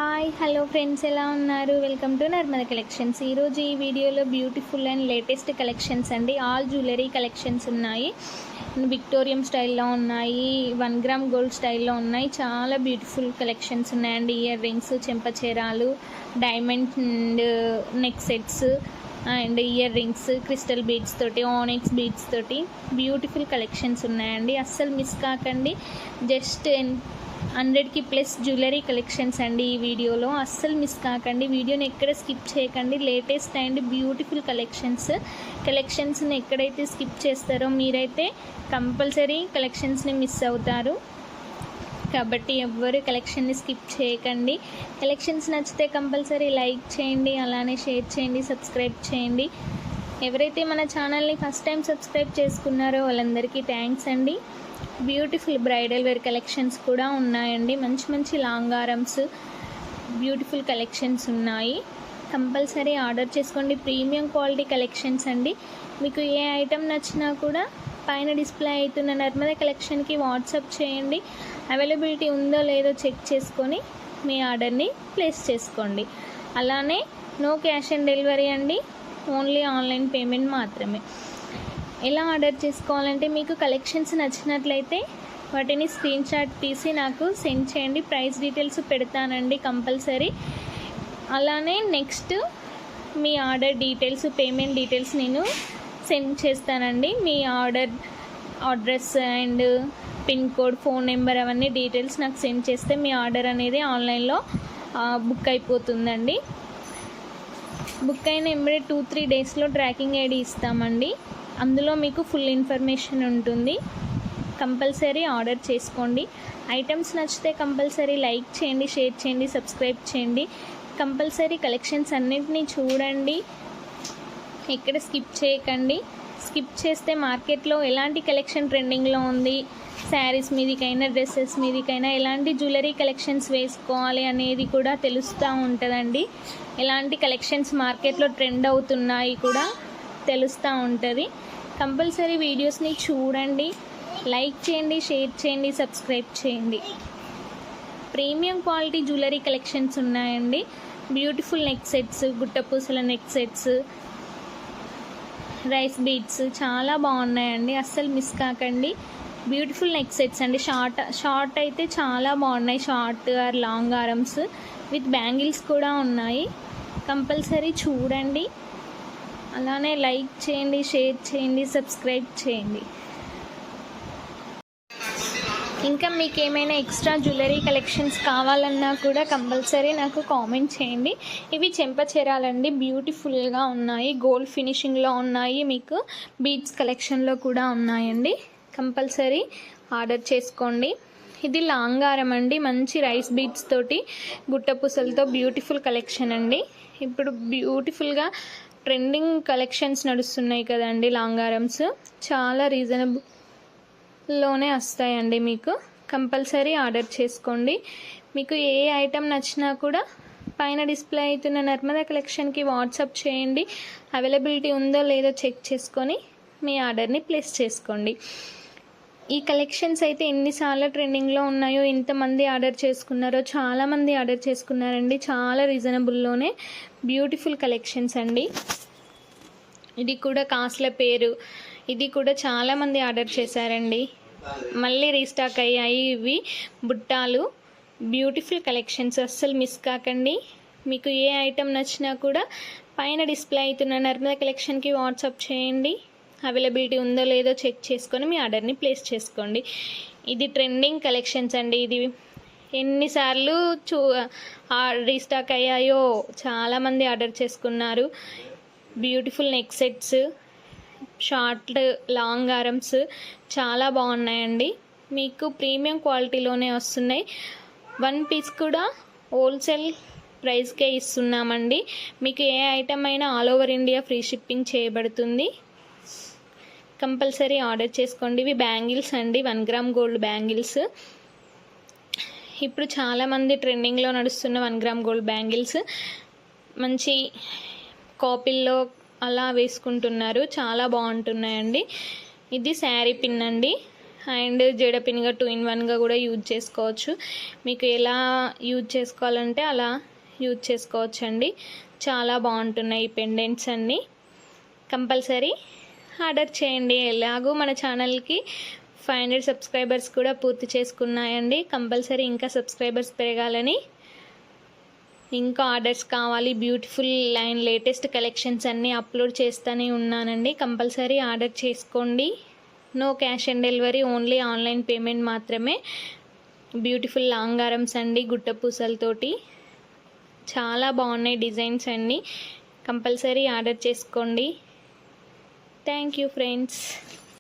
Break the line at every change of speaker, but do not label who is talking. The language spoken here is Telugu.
హాయ్ హలో ఫ్రెండ్స్, ఎలా ఉన్నారు? Welcome to Narmada collections. ఈరోజు ఈ వీడియోలో బ్యూటిఫుల్ అండ్ లేటెస్ట్ కలెక్షన్స్ అండి. ఆల్ జ్యువెలరీ కలెక్షన్స్ ఉన్నాయి. విక్టోరియం స్టైల్లో ఉన్నాయి, 1 గ్రామ్ గోల్డ్ స్టైల్లో ఉన్నాయి. చాలా బ్యూటిఫుల్ కలెక్షన్స్ ఉన్నాయండి. ఇయర్ రింగ్స్, చెంపచేరాలు, diamond neck sets and ear rings, crystal beads తోటి, ఆనిక్స్ బీడ్స్ తోటి బ్యూటిఫుల్ కలెక్షన్స్ ఉన్నాయండి. అస్సలు మిస్ కాకండి. జస్ట్ 100కి ప్లస్ జ్యువెలరీ కలెక్షన్స్ అండి. ఈ వీడియోలో అస్సలు మిస్ కాకండి. వీడియోని ఎక్కడ స్కిప్ చేయకండి. లేటెస్ట్ అండ్ బ్యూటిఫుల్ కలెక్షన్స్ని ఎక్కడైతే స్కిప్ చేస్తారో మీరైతే కంపల్సరీ కలెక్షన్స్ని మిస్ అవుతారు. కాబట్టి ఎవ్వరు కలెక్షన్ని స్కిప్ చేయకండి. కలెక్షన్స్ నచ్చితే కంపల్సరీ లైక్ చేయండి, అలానే షేర్ చేయండి, సబ్స్క్రైబ్ చేయండి. ఎవరైతే మన ఛానల్ని ఫస్ట్ టైం సబ్స్క్రైబ్ చేసుకున్నారో వాళ్ళందరికీ థ్యాంక్స్ అండి. బ్యూటిఫుల్ బ్రైడల్ వేర్ కలెక్షన్స్ కూడా ఉన్నాయండి. మంచి మంచి లాంగ్ ఆరమ్స్, బ్యూటిఫుల్ కలెక్షన్స్ ఉన్నాయి. కంపల్సరీ ఆర్డర్ చేసుకోండి. ప్రీమియం క్వాలిటీ కలెక్షన్స్ అండి. మీకు ఏ ఐటెం నచ్చినా కూడా పైన డిస్ప్లే అవుతున్న నర్మద కలెక్షన్కి వాట్సాప్ చేయండి. అవైలబిలిటీ ఉందో లేదో చెక్ చేసుకొని మీ ఆర్డర్ని ప్లేస్ చేసుకోండి. అలానే నో క్యాష్ ఆన్ డెలివరీ అండి, ఓన్లీ ఆన్లైన్ పేమెంట్ మాత్రమే. ఎలా ఆర్డర్ చేసుకోవాలంటే, మీకు కలెక్షన్స్ నచ్చినట్లయితే వాటిని స్క్రీన్ షాట్ తీసి నాకు సెండ్ చేయండి. ప్రైస్ డీటెయిల్స్ పెడతానండి కంపల్సరీ. అలానే నెక్స్ట్ మీ ఆర్డర్ డీటెయిల్స్, పేమెంట్ డీటెయిల్స్ నేను సెండ్ చేస్తానండి. మీ order address and pin code, phone number అవన్నీ డీటెయిల్స్ నాకు సెండ్ చేస్తే మీ ఆర్డర్ అనేది ఆన్లైన్లో బుక్ అయిపోతుందండి. బుక్ అయిన ఎంబడే 2-3 డేస్లో ట్రాకింగ్ ఐడి ఇస్తామండి. అందులో మీకు ఫుల్ ఇన్ఫర్మేషన్ ఉంటుంది. కంపల్సరీ ఆర్డర్ చేసుకోండి. ఐటమ్స్ నచ్చితే కంపల్సరీ లైక్ చేయండి, షేర్ చేయండి, సబ్స్క్రైబ్ చేయండి. కంపల్సరీ కలెక్షన్స్ అన్నింటినీ చూడండి, ఎక్కడ స్కిప్ చేయకండి. స్కిప్ చేస్తే మార్కెట్లో ఎలాంటి కలెక్షన్ ట్రెండింగ్లో ఉంది, శారీస్ మీదికైనా డ్రెస్సెస్ మీదికైనా ఎలాంటి జ్యువెలరీ కలెక్షన్స్ వేసుకోవాలి అనేది కూడా తెలుస్తూ ఉంటుందండి. ఎలాంటి కలెక్షన్స్ మార్కెట్లో ట్రెండ్ అవుతున్నాయి కూడా తెలుస్తూ ఉంటుంది. కంపల్సరీ వీడియోస్ని చూడండి, లైక్ చేయండి, షేర్ చేయండి, సబ్స్క్రైబ్ చేయండి. ప్రీమియం క్వాలిటీ జ్యువెలరీ కలెక్షన్స్ ఉన్నాయండి. బ్యూటిఫుల్ నెక్ సెట్స్, గుట్టపూసల నెక్ సెట్స్, రైస్ బీడ్స్ చాలా బాగున్నాయండి. అస్సలు మిస్ కాకండి. బ్యూటిఫుల్ నెక్ సెట్స్ అండి. షార్ట్ అయితే చాలా బాగున్నాయి. షార్ట్ ఆర్ లాంగ్ ఆరమ్స్ విత్ బ్యాంగిల్స్ కూడా ఉన్నాయి. కంపల్సరీ చూడండి. అలానే లైక్ చేయండి, షేర్ చేయండి, సబ్స్క్రైబ్ చేయండి. ఇంకా మీకు ఏమైనా ఎక్స్ట్రా జ్యువెలరీ కలెక్షన్స్ కావాలన్నా కూడా కంపల్సరీ నాకు కామెంట్ చేయండి. ఇవి చెంపచేరాలండి, బ్యూటిఫుల్గా ఉన్నాయి. గోల్డ్ ఫినిషింగ్లో ఉన్నాయి. మీకు బీడ్స్ కలెక్షన్లో కూడా ఉన్నాయండి. కంపల్సరీ ఆర్డర్ చేసుకోండి. ఇది లాంగ్ హారం అండి. మంచి రైస్ బీడ్స్ తోటి గుట్టపూసలతో బ్యూటిఫుల్ కలెక్షన్ అండి. ఇప్పుడు బ్యూటిఫుల్గా ట్రెండింగ్ కలెక్షన్స్ నడుస్తున్నాయి కదండి. లాంగ్ హారమ్స్ చాలా రీజనబుల్లోనే వస్తాయండి. మీకు కంపల్సరీ ఆర్డర్ చేసుకోండి. మీకు ఏ ఐటెం నచ్చినా కూడా పైన డిస్ప్లే అవుతున్న నర్మద కలెక్షన్కి వాట్సాప్ చేయండి. అవైలబిలిటీ ఉందో లేదో చెక్ చేసుకొని మీ ఆర్డర్ని ప్లేస్ చేసుకోండి. ఈ కలెక్షన్స్ అయితే ఎన్నిసార్లు ట్రెండింగ్లో ఉన్నాయో, ఎంతమంది ఆర్డర్ చేసుకున్నారో, చాలామంది ఆర్డర్ చేసుకున్నారండి. చాలా రీజనబుల్లోనే బ్యూటిఫుల్ కలెక్షన్స్ అండి. ఇది కూడా కాస్ట్ల పేరు. ఇది కూడా చాలామంది ఆర్డర్ చేశారండి. మళ్ళీ రీస్టాక్ అయ్యాయి ఇవి బుట్టాలు. బ్యూటిఫుల్ కలెక్షన్స్ అస్సలు మిస్ కాకండి. మీకు ఏ ఐటెం నచ్చినా కూడా పైన డిస్ప్లే అవుతున్న నర్మద కలెక్షన్కి వాట్సాప్ చేయండి. అవైలబిలిటీ ఉందో లేదో చెక్ చేసుకొని మీ ఆర్డర్ని ప్లేస్ చేసుకోండి. ఇది ట్రెండింగ్ కలెక్షన్స్ అండి. ఇది ఎన్నిసార్లు రీస్టాక్ అయ్యాయో, చాలామంది ఆర్డర్ చేసుకున్నారు. Beautiful neck sets, short long arms చాలా బాగున్నాయండి. మీకు ప్రీమియం క్వాలిటీలోనే వస్తున్నాయి. 1 పీస్ కూడా హోల్సేల్ ప్రైస్కే ఇస్తున్నామండి. మీకు ఏ ఐటమ్ అయినా all over India free shipping చేయబడుతుంది. కంపల్సరీ ఆర్డర్ చేసుకోండి. ఇవి బ్యాంగిల్స్ అండి, 1 గ్రామ్ గోల్డ్ బ్యాంగిల్స్. ఇప్పుడు చాలామంది ట్రెండింగ్లో నడుస్తున్న 1 గ్రామ్ గోల్డ్ బ్యాంగిల్స్ మంచి కాపీల్లో అలా వేసుకుంటున్నారు. చాలా బాగుంటున్నాయండి. ఇది శారీ పిన్ అండి. అండ్ జడపిన్గా 2-in-1గా కూడా యూజ్ చేసుకోవచ్చు. మీకు ఎలా యూజ్ చేసుకోవాలంటే అలా యూజ్ చేసుకోవచ్చు అండి. చాలా బాగుంటున్నాయి ఈ పెండెంట్స్ అన్నీ. కంపల్సరీ ఆర్డర్ చేయండి. ఎలాగో మన ఛానల్కి 500 సబ్స్క్రైబర్స్ కూడా పూర్తి చేసుకున్నాయండి. కంపల్సరీ ఇంకా సబ్స్క్రైబర్స్ పెరగాలని, ఇంకా ఆర్డర్స్ కావాలి, బ్యూటిఫుల్ అండ్ లేటెస్ట్ కలెక్షన్స్ అన్నీ అప్లోడ్ చేస్తూనే ఉన్నానండి. కంపల్సరీ ఆర్డర్ చేసుకోండి. No cash on delivery, only online payment మాత్రమే. బ్యూటిఫుల్ లాంగ్ హారమ్స్ అండి గుట్టపూసలతోటి. చాలా బాగున్నాయి డిజైన్స్ అన్నీ. కంపల్సరీ ఆర్డర్ చేసుకోండి. Thank you friends.